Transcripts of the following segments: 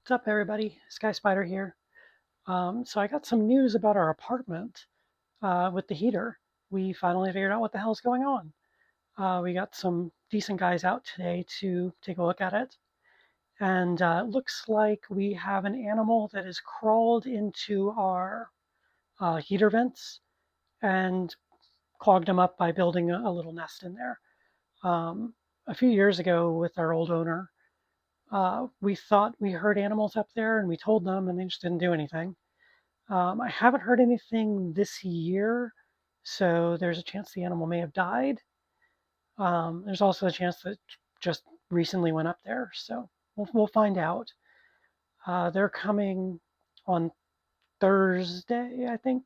What's up, everybody? Sky Spider here. So I got some news about our apartment with the heater. We finally figured out what the hell's going on. We got some decent guys out today to take a look at it, and it looks like we have an animal that has crawled into our heater vents and clogged them up by building a little nest in there. Um, a few years ago, with our old owner, we thought we heard animals up there, and we told them, and they just didn't do anything. I haven't heard anything this year, so there's a chance the animal may have died. There's also a chance that it just recently went up there, so we'll find out. They're coming on Thursday, I think,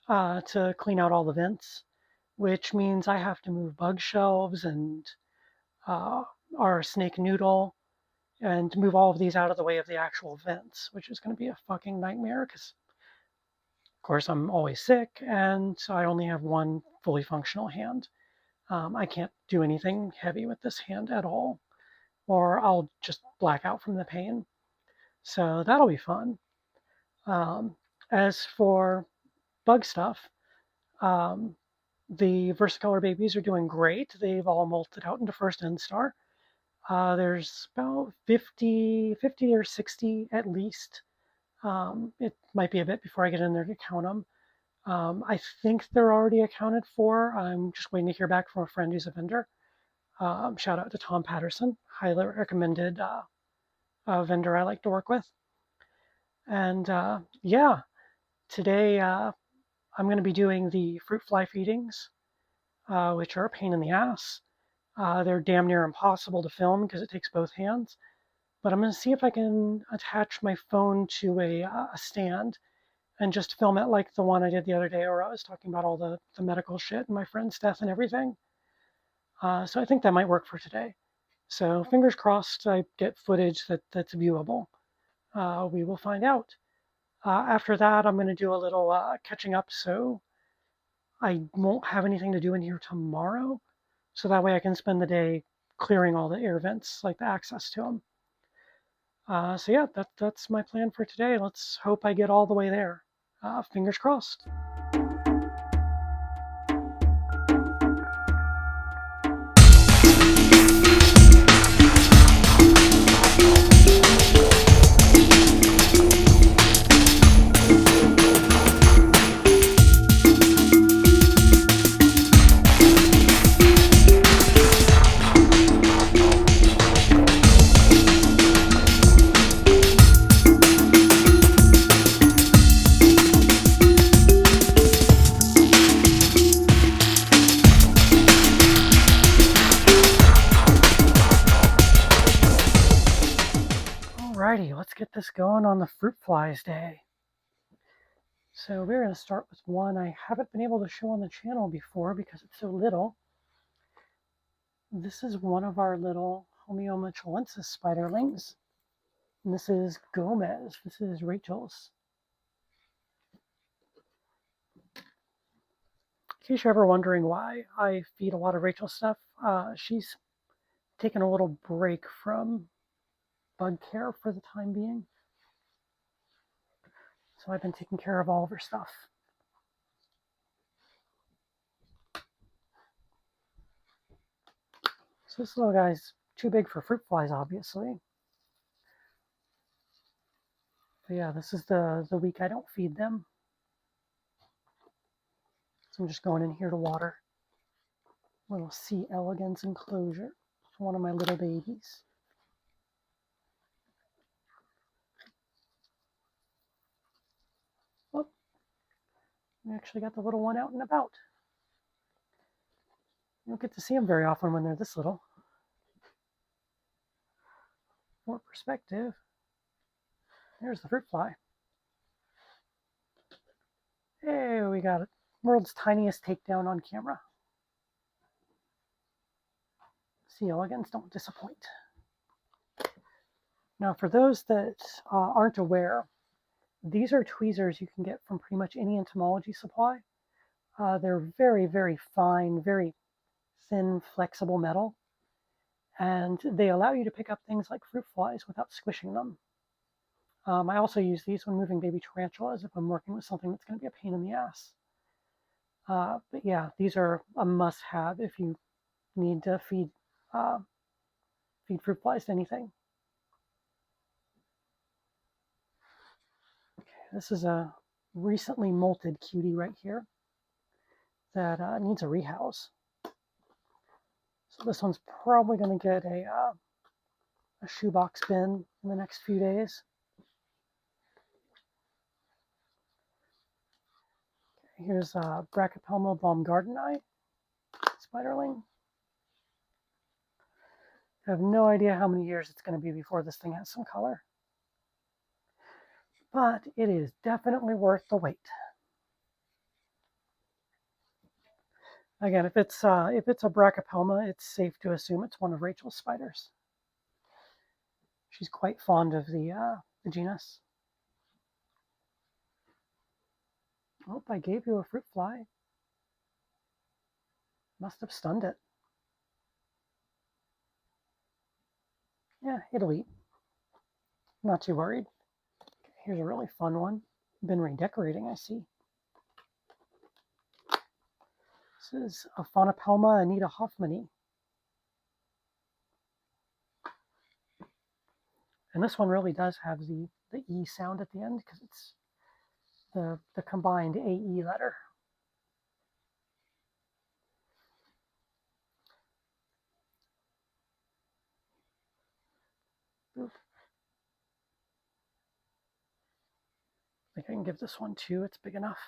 to clean out all the vents, which means I have to move bug shelves and uh, our snake noodle and move all of these out of the way of the actual vents, which is going to be a fucking nightmare because of course, I'm always sick, and so I only have one fully functional hand. I can't do anything heavy with this hand at all, or I'll just black out from the pain. So that'll be fun. Um, as for bug stuff, um, the versicolor babies are doing great. They've all molted out into first instar. There's about 50 or 60 at least. It might be a bit before I get in there to count them. I think they're already accounted for. I'm just waiting to hear back from a friend who's a vendor. Shout out to Tom Patterson, highly recommended vendor I like to work with. And yeah, today I'm going to be doing the fruit fly feedings, which are a pain in the ass. They're damn near impossible to film because it takes both hands. But I'm going to see if I can attach my phone to a stand and just film it like the one I did the other day where I was talking about all the medical shit and my friend's death and everything. So I think that might work for today. So fingers crossed I get footage that's viewable. We will find out. After that, I'm going to do a little catching up so I won't have anything to do in here tomorrow. So that way I can spend the day clearing all the air vents, like the access to them. So yeah, that's my plan for today. Let's hope I get all the way there. Fingers crossed. Alrighty, let's get this going on the fruit flies day. So we're going to start with one I haven't been able to show on the channel before because it's so little. This is one of our little Homeoma chilensis spiderlings. And this is Gomez. This is Rachel's. In case you're ever wondering why I feed a lot of Rachel stuff, she's taken a little break from bug care for the time being. So I've been taking care of all of her stuff. So this little guy's too big for fruit flies, obviously. But yeah, this is the week I don't feed them. So I'm just going in here to water. Little C. elegans enclosure for one of my little babies. Oh, we actually got the little one out and about. You don't get to see them very often when they're this little. For perspective, there's the fruit fly. Hey, we got it. World's tiniest takedown on camera. C. elegans don't disappoint. Now, for those that aren't aware, these are tweezers you can get from pretty much any entomology supply. They're very, very fine, very thin, flexible metal, and they allow you to pick up things like fruit flies without squishing them. I also use these when moving baby tarantulas if I'm working with something that's going to be a pain in the ass. But yeah, these are a must-have if you need to feed fruit flies to anything. Okay, this is a recently molted cutie right here that needs a rehouse. So this one's probably going to get a shoebox bin in the next few days. Here's Brachypelma baumgarteni spiderling. I have no idea how many years it's going to be before this thing has some color. But it is definitely worth the wait. Again, if it's a Brachypelma, it's safe to assume it's one of Rachel's spiders. She's quite fond of the genus. Oh, I gave you a fruit fly. Must have stunned it. Yeah, it'll eat. Not too worried. Okay, here's a really fun one. Been redecorating, I see. This is a Faunopelma Anita Hoffmanni. And this one really does have the E sound at the end because it's the combined AE letter. Boop. I think I can give this one 2. It's big enough.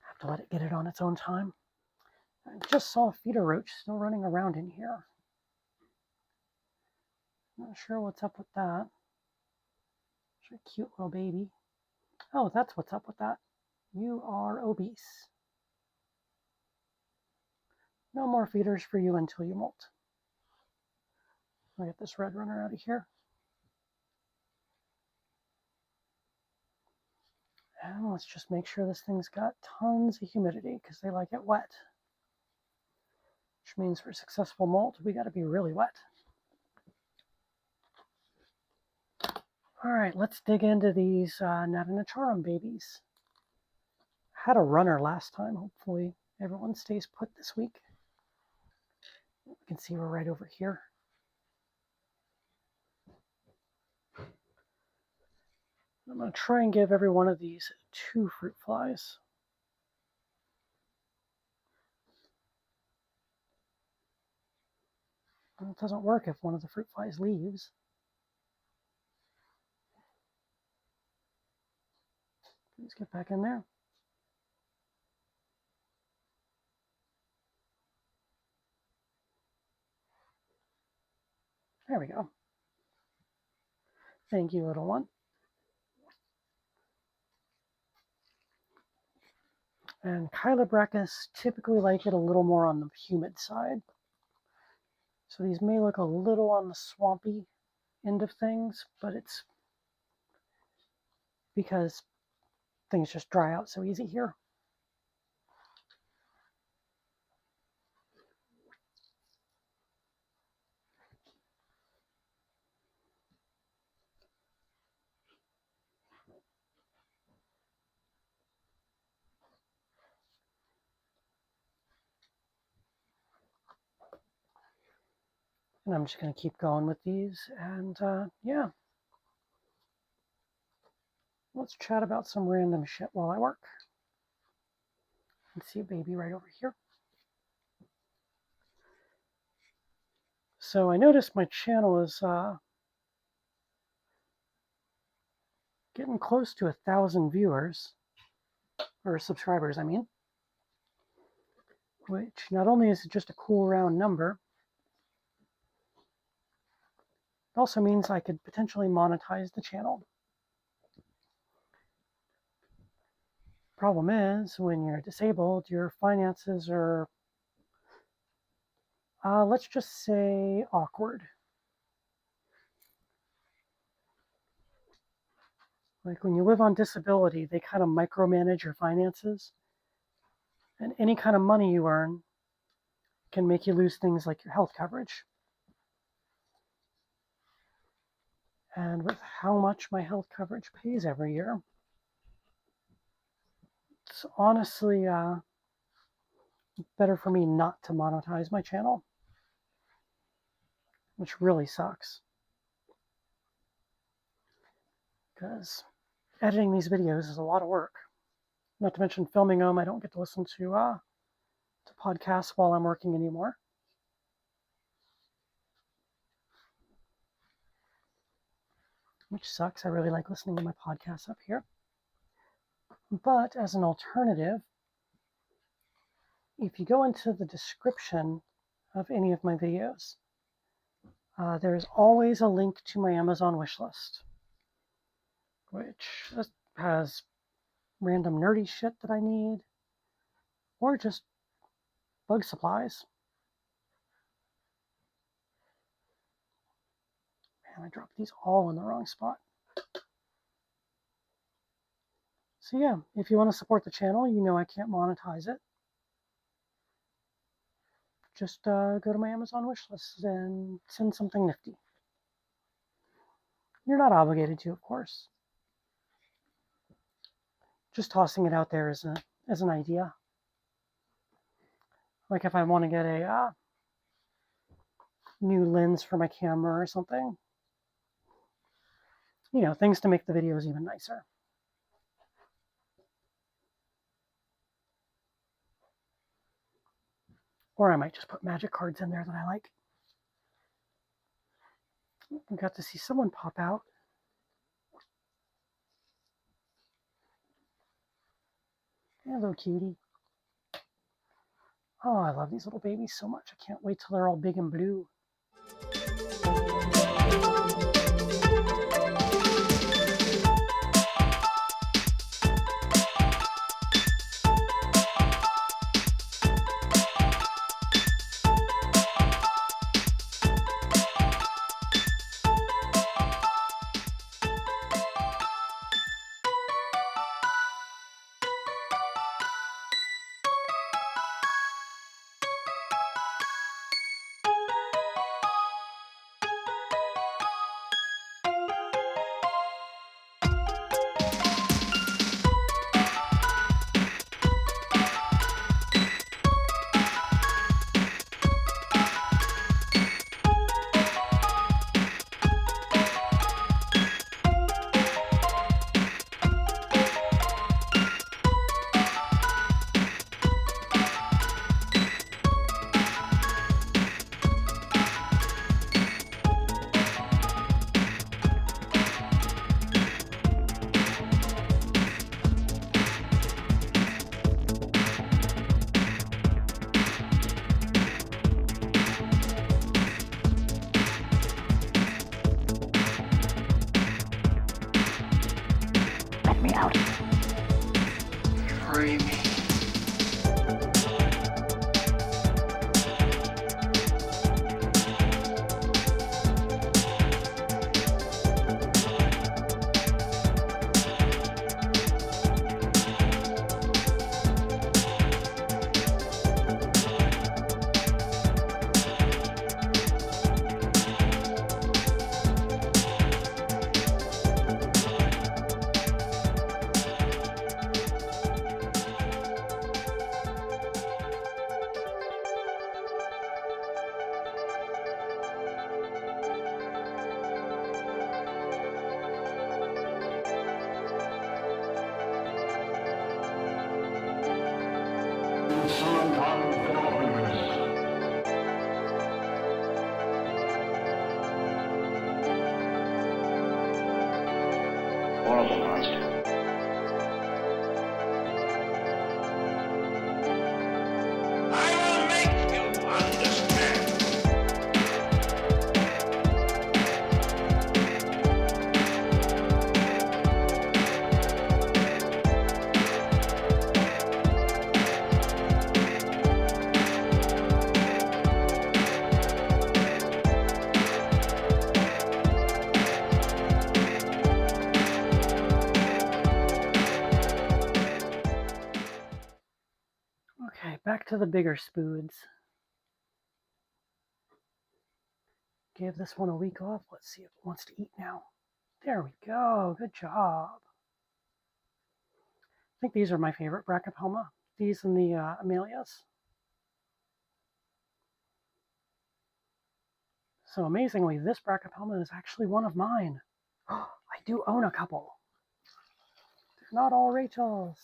Have to let it get it on its own time. I just saw a feeder roach still running around in here. Not sure what's up with that. Such a cute little baby. Oh, that's what's up with that. You are obese. No more feeders for you until you molt. I'll get this red runner out of here. And let's just make sure this thing's got tons of humidity because they like it wet. Which means for successful molt, we got to be really wet. All right, let's dig into these natanicharum babies. I had a runner last time. Hopefully everyone stays put this week. You can see we're right over here. I'm going to try and give every one of these 2 fruit flies. Well, it doesn't work if one of the fruit flies leaves. Let's get back in there. There we go. Thank you, little one. And Chilobrachys typically like it a little more on the humid side. So these may look a little on the swampy end of things, but it's because things just dry out so easy here. And I'm just going to keep going with these. And yeah, let's chat about some random shit while I work. And see a baby right over here. So I noticed my channel is getting close to 1,000 viewers, or subscribers, I mean. Which not only is it just a cool round number, it also means I could potentially monetize the channel. Problem is, when you're disabled, your finances are, let's just say, awkward. Like when you live on disability, they kind of micromanage your finances. And any kind of money you earn can make you lose things like your health coverage. And with how much my health coverage pays every year, it's honestly better for me not to monetize my channel, which really sucks. Because editing these videos is a lot of work. Not to mention filming them, I don't get to listen to podcasts while I'm working anymore. Which sucks. I really like listening to my podcasts up here. But as an alternative, if you go into the description of any of my videos, there's always a link to my Amazon wishlist, which has random nerdy shit that I need, or just bug supplies. Man, I dropped these all in the wrong spot. So yeah, if you want to support the channel, you know I can't monetize it. Just go to my Amazon wishlist and send something nifty. You're not obligated to, of course. Just tossing it out there as an idea. Like if I want to get a new lens for my camera or something. You know, things to make the videos even nicer. Or I might just put magic cards in there that I like. I got to see someone pop out. Hello, cutie. Oh, I love these little babies so much. I can't wait till they're all big and blue. Me out. Free me. Horrible monster. I will make you understand. Back to the bigger spoods. Gave this one a week off. Let's see if it wants to eat now. There we go. Good job. I think these are my favorite Brachypelma. These and the Amelias. So amazingly, this Brachypelma is actually one of mine. I do own a couple. They're not all Rachel's.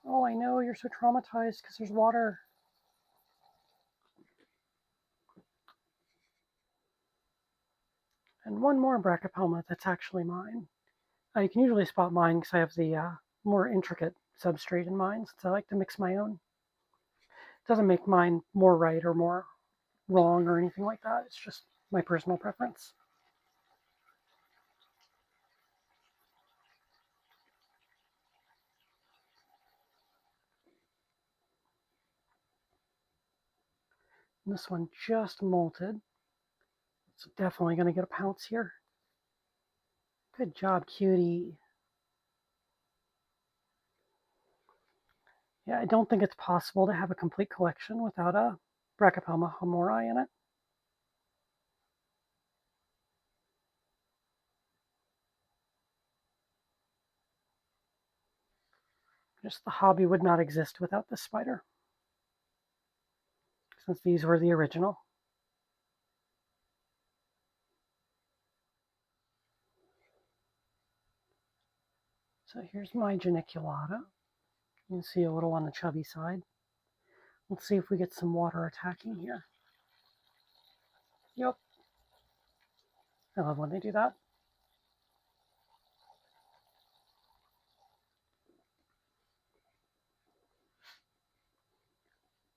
Oh, I know, you're so traumatized because there's water. And one more Brachypelma that's actually mine. You can usually spot mine because I have the more intricate substrate in mine, since I like to mix my own. It doesn't make mine more right or more wrong or anything like that. It's just my personal preference. And this one just molted. It's definitely going to get a pounce here. Good job, cutie. Yeah, I don't think it's possible to have a complete collection without a Brachypelma hamori in it. Just the hobby would not exist without this spider, since these were the original. So here's my geniculata. You can see a little on the chubby side. Let's see if we get some water attacking here. Yep. I love when they do that.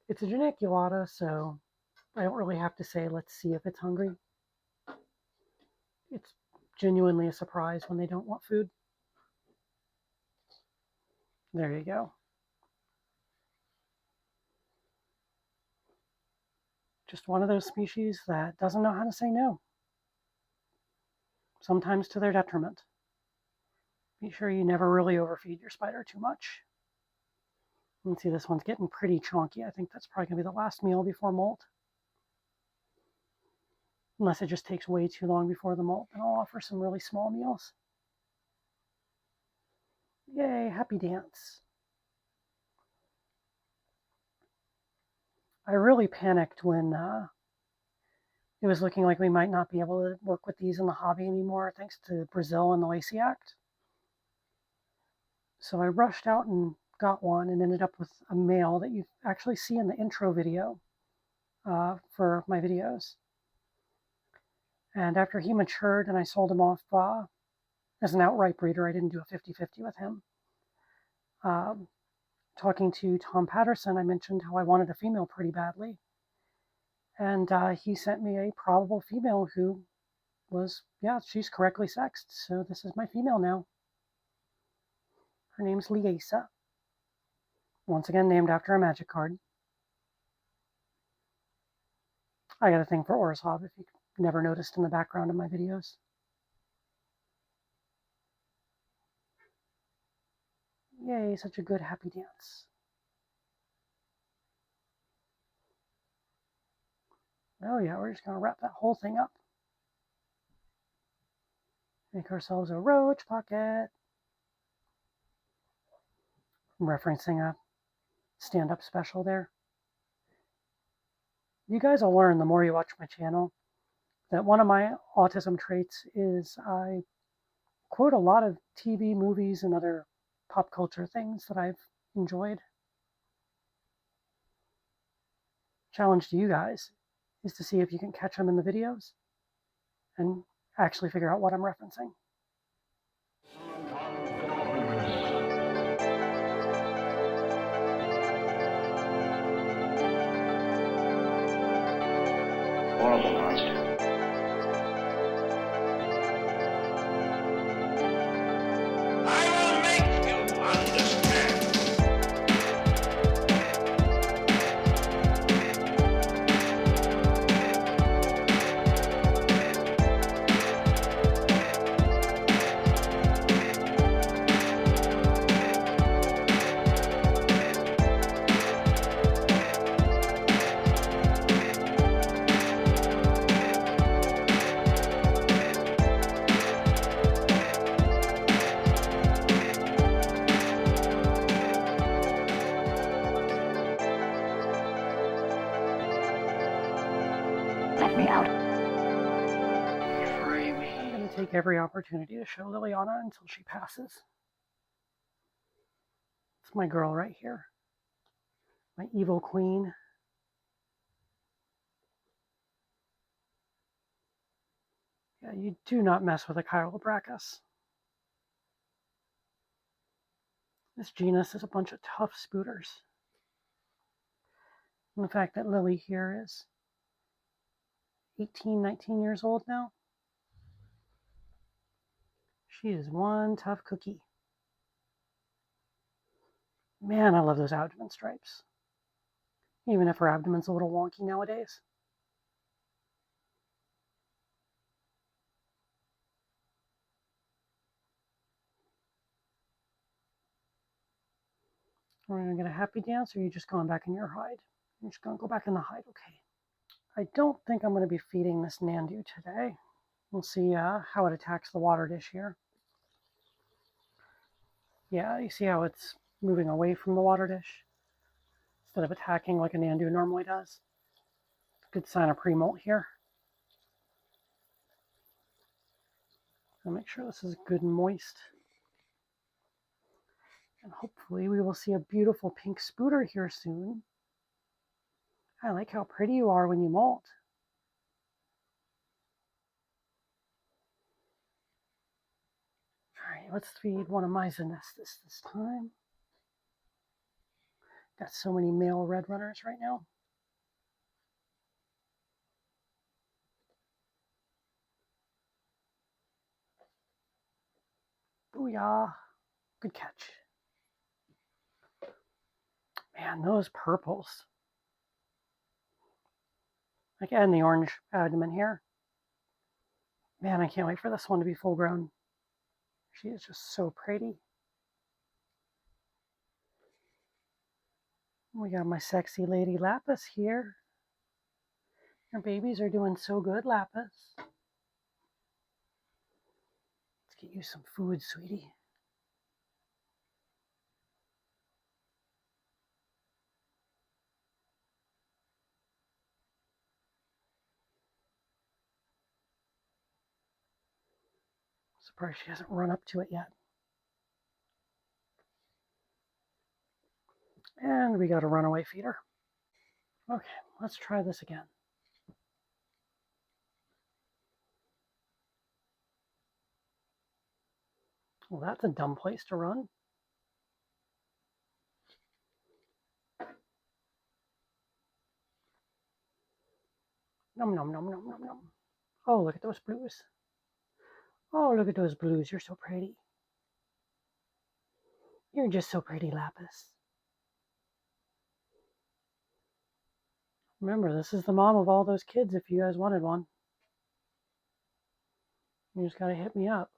It's a geniculata, so I don't really have to say, let's see if it's hungry. It's genuinely a surprise when they don't want food. There you go. Just one of those species that doesn't know how to say no. Sometimes to their detriment. Be sure you never really overfeed your spider too much. You can see this one's getting pretty chonky. I think that's probably going to be the last meal before molt. Unless it just takes way too long before the molt, then I'll offer some really small meals. Yay, happy dance. I really panicked when it was looking like we might not be able to work with these in the hobby anymore, thanks to Brazil and the Lacey Act. So I rushed out and got one and ended up with a male that you actually see in the intro video for my videos. And after he matured and I sold him off as an outright breeder, I didn't do a 50-50 with him. Talking to Tom Patterson, I mentioned how I wanted a female pretty badly. And he sent me a probable female who was, yeah, she's correctly sexed. So this is my female now. Her name's Liesa. Once again, named after a magic card. I got a thing for Orishab, if you never noticed in the background of my videos. Yay, such a good happy dance. Oh yeah, we're just going to wrap that whole thing up. Make ourselves a roach pocket. I'm referencing a stand-up special there. You guys will learn the more you watch my channel that one of my autism traits is I quote a lot of TV, movies, and other pop culture things that I've enjoyed. Challenge to you guys is to see if you can catch them in the videos and actually figure out what I'm referencing. Horrible monster. I will make you understand. take every opportunity to show Liliana until she passes. It's my girl right here. My evil queen. Yeah, you do not mess with a Chilobrachys. This genus is a bunch of tough spooters. And the fact that Lily here is 18, 19 years old now, she is one tough cookie. Man, I love those abdomen stripes. Even if her abdomen's a little wonky nowadays. We're going to get a happy dance, or are you just going back in your hide? You're just going to go back in the hide, okay. I don't think I'm going to be feeding this Nandu today. We'll see how it attacks the water dish here. Yeah, you see how it's moving away from the water dish instead of attacking like a Nandu normally does. Good sign of pre-molt here. I'll make sure this is good and moist. And hopefully we will see a beautiful pink spooter here soon. I like how pretty you are when you molt. All right, let's feed one of my Zenesthus this time. Got so many male red runners right now. Booyah. Good catch. Man, those purples. Again, the orange abdomen here. Man, I can't wait for this one to be full grown. She is just so pretty. We got my sexy lady Lapis here. Your babies are doing so good, Lapis. Let's get you some food, sweetie. Surprised she hasn't run up to it yet. And we got a runaway feeder. Okay, let's try this again. Well, that's a dumb place to run. Nom nom nom nom nom nom. Oh, look at those blues. Oh, look at those blues. You're so pretty. You're just so pretty, Lapis. Remember, this is the mom of all those kids if you guys wanted one. You just gotta hit me up.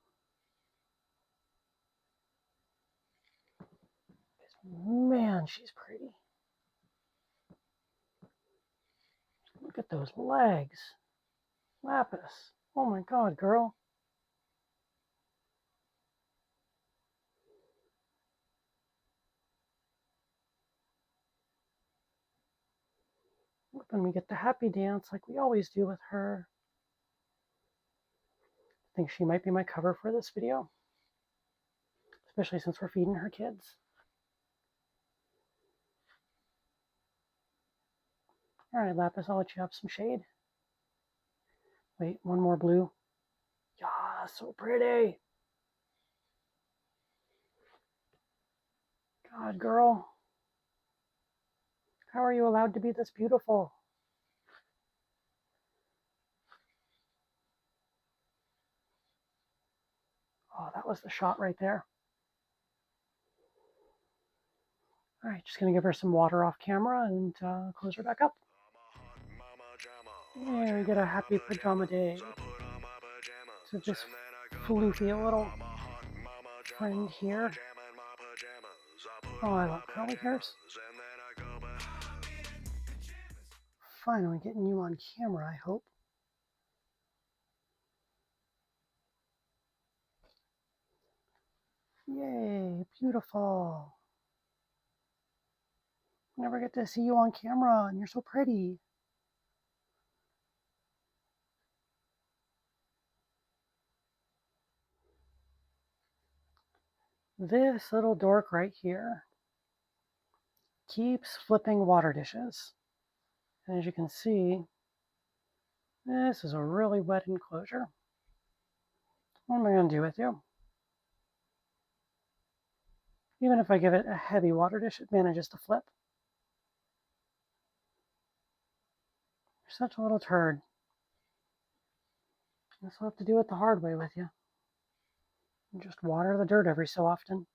Man, she's pretty. Look at those legs. Lapis. Oh my god, girl. When we get the happy dance like we always do with her. I think she might be my cover for this video. Especially since we're feeding her kids. Alright, Lapis, I'll let you have some shade. Wait, one more blue. Yeah, so pretty. God, girl. How are you allowed to be this beautiful? Oh, that was the shot right there. All right, just going to give her some water off camera and close her back up. Yeah, we get a happy pajama day. So just floofy a little friend here. Oh, I love curly hairs. Finally getting you on camera, I hope. Yay, beautiful. Never get to see you on camera, and you're so pretty. This little dork right here keeps flipping water dishes. And as you can see, this is a really wet enclosure. What am I going to do with you? Even if I give it a heavy water dish, it manages to flip. You're such a little turd. I guess I'll have to do it the hard way with you. And just water the dirt every so often.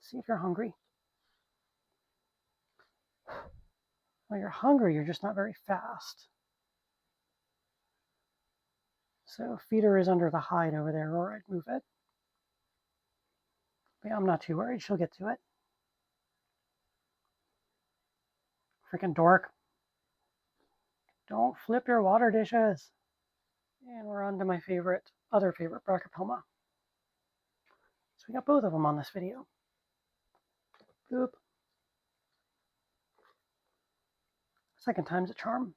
See if you're hungry. Well, you're hungry, you're just not very fast. So feeder is under the hide over there, or I'd move it. But yeah, I'm not too worried. She'll get to it. Freaking dork. Don't flip your water dishes. And we're on to my other favorite Brachypelma. So we got both of them on this video. Boop. Second time's a charm.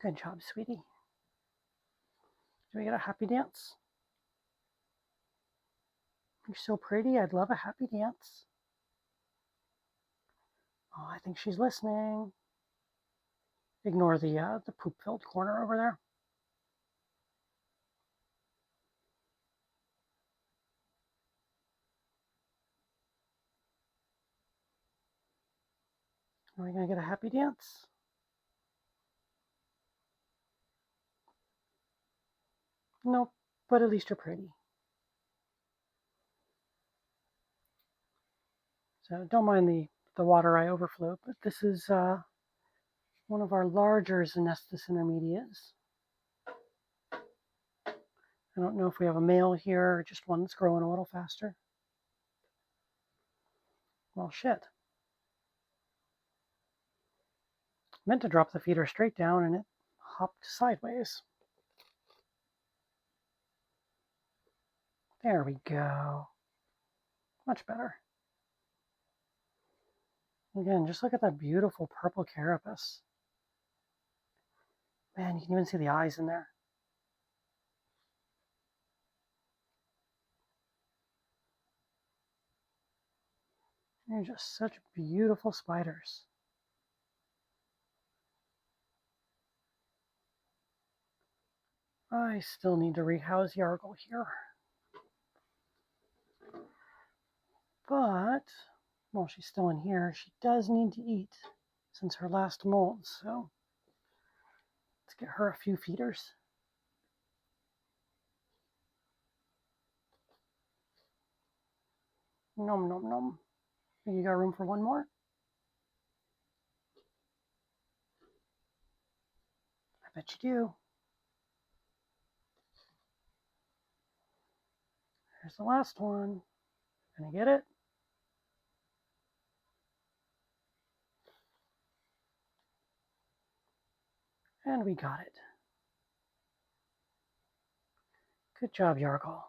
Good job, sweetie. Do we get a happy dance? You're so pretty. I'd love a happy dance. Oh, I think she's listening. Ignore the poop-filled corner over there. Are we going to get a happy dance? Nope, but at least you're pretty. So don't mind the water I overflow, but this is one of our larger Xenestus intermediates. I don't know if we have a male here or just one that's growing a little faster. Well, shit. Meant to drop the feeder straight down and it hopped sideways. There we go. Much better. Again, just look at that beautiful purple carapace. Man, you can even see the eyes in there. They're just such beautiful spiders. I still need to rehouse Yargle here. But, while she's still in here, she does need to eat since her last molt, so let's get her a few feeders. Nom nom nom. You got room for one more? I bet you do. Here's the last one. Gonna get it? And we got it. Good job, Yargle.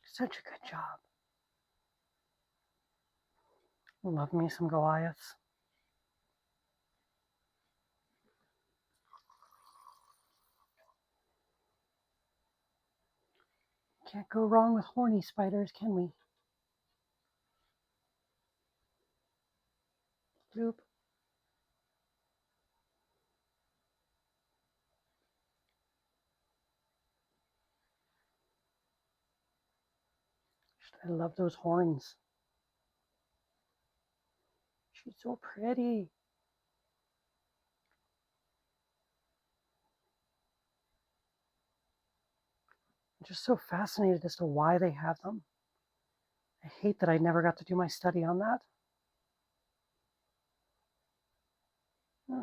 Such a good job. Love me some Goliaths. Can't go wrong with horny spiders, can we? Bloop. I love those horns. She's so pretty. I'm just so fascinated as to why they have them. I hate that I never got to do my study on that.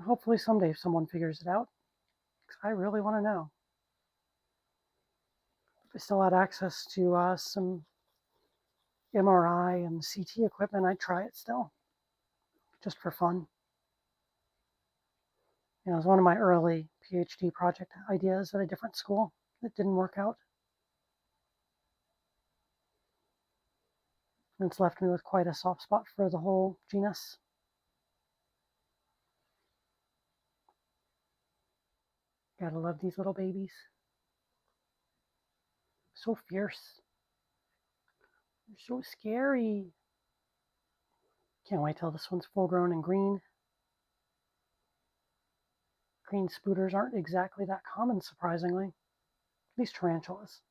Hopefully someday someone figures it out, because I really want to know. If I still had access to some MRI and CT equipment, I'd try it still, just for fun. It was one of my early PhD project ideas at a different school. It didn't work out. And it's left me with quite a soft spot for the whole genus. Gotta love these little babies. So fierce. They're so scary. Can't wait till this one's full grown and green. Green spooters aren't exactly that common, surprisingly. These tarantulas.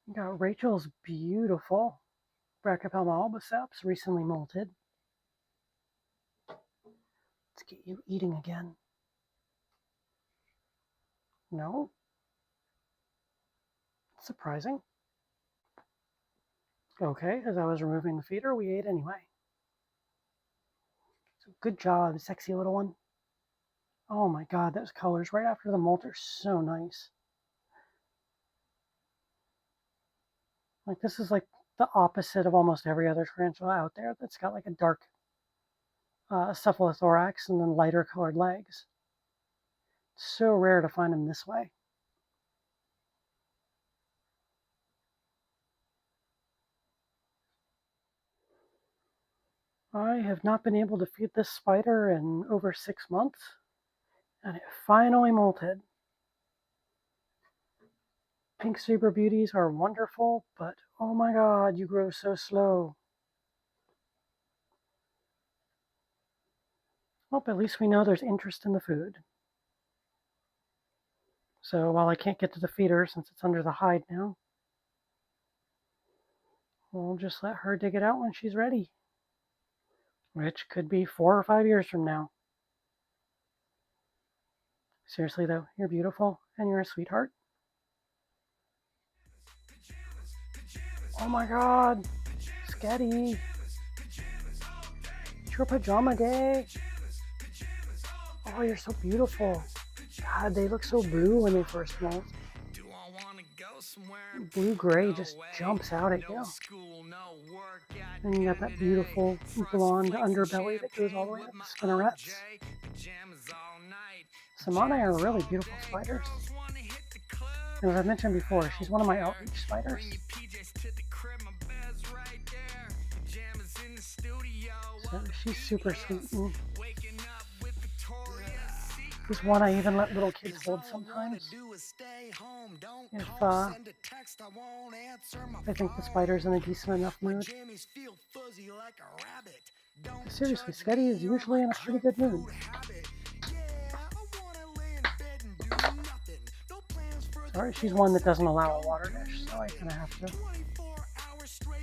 You got Rachel's beautiful Brachypelma recently molted. Let's get you eating again. No? Surprising. Okay, as I was removing the feeder, we ate anyway. So good job, sexy little one. Oh my god, those colors right after the molt are so nice. Like, this is like the opposite of almost every other tarantula out there that's got like a dark cephalothorax and then lighter colored legs. It's so rare to find them this way. I have not been able to feed this spider in over 6 months, and it finally molted. Pink super beauties are wonderful, but oh my god, you grow so slow. Well, at least we know there's interest in the food. So while I can't get to the feeder since it's under the hide now, we'll just let her dig it out when she's ready. Which could be 4 or 5 years from now. Seriously though, you're beautiful and you're a sweetheart. Oh my god, Sketty. It's your pajama day. Oh, you're so beautiful. God, they look so blue when they first molt. Blue-gray just jumps out at you. And you got that beautiful blonde underbelly that goes all the way up the spinnerets. Samana are really beautiful spiders. And as I mentioned before, she's one of my outreach spiders. So she's super sweet. There's one I even let little kids hold sometimes. If I think the spider's in a decent enough mood. Seriously, Sketty is usually in a pretty good mood. Sorry, she's one that doesn't allow a water dish, so I kind of have to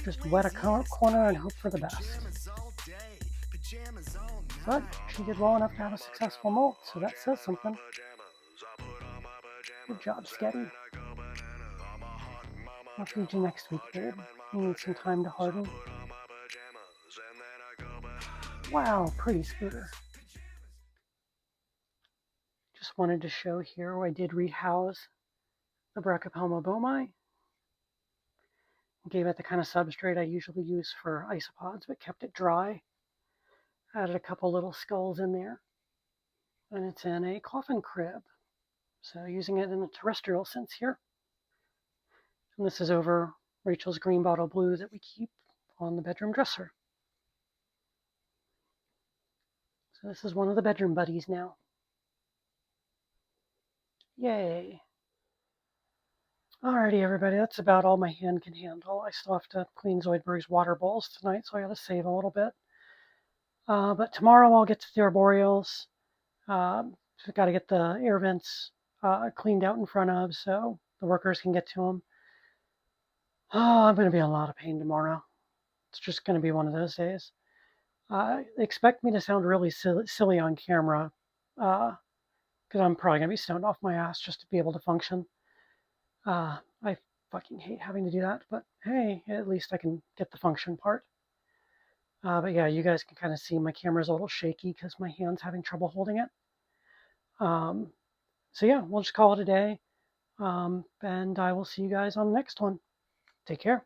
just wet a corner and hope for the best. But she did well enough to have a successful molt, so that says something. Good job, Sketty. I'll feed you next week, babe. You need some time to harden. Wow, pretty scooter. Just wanted to show here I did rehouse the Brachypelma bomi. Gave it the kind of substrate I usually use for isopods, but kept it dry. Added a couple little skulls in there. And it's in a coffin crib. So using it in a terrestrial sense here. And this is over Rachel's green bottle blue that we keep on the bedroom dresser. So this is one of the bedroom buddies now. Yay. Alrighty, everybody, that's about all my hand can handle. I still have to clean Zoidberg's water bowls tonight, so I gotta save a little bit. But tomorrow I'll get to the arboreals. I've got to get the air vents cleaned out in front of so the workers can get to them. Oh, I'm going to be in a lot of pain tomorrow. It's just going to be one of those days. Expect me to sound really silly on camera because I'm probably going to be stoned off my ass just to be able to function. I fucking hate having to do that, but hey, at least I can get the function part. But yeah, you guys can kind of see my camera's a little shaky because my hand's having trouble holding it. So yeah, we'll just call it a day. And I will see you guys on the next one. Take care.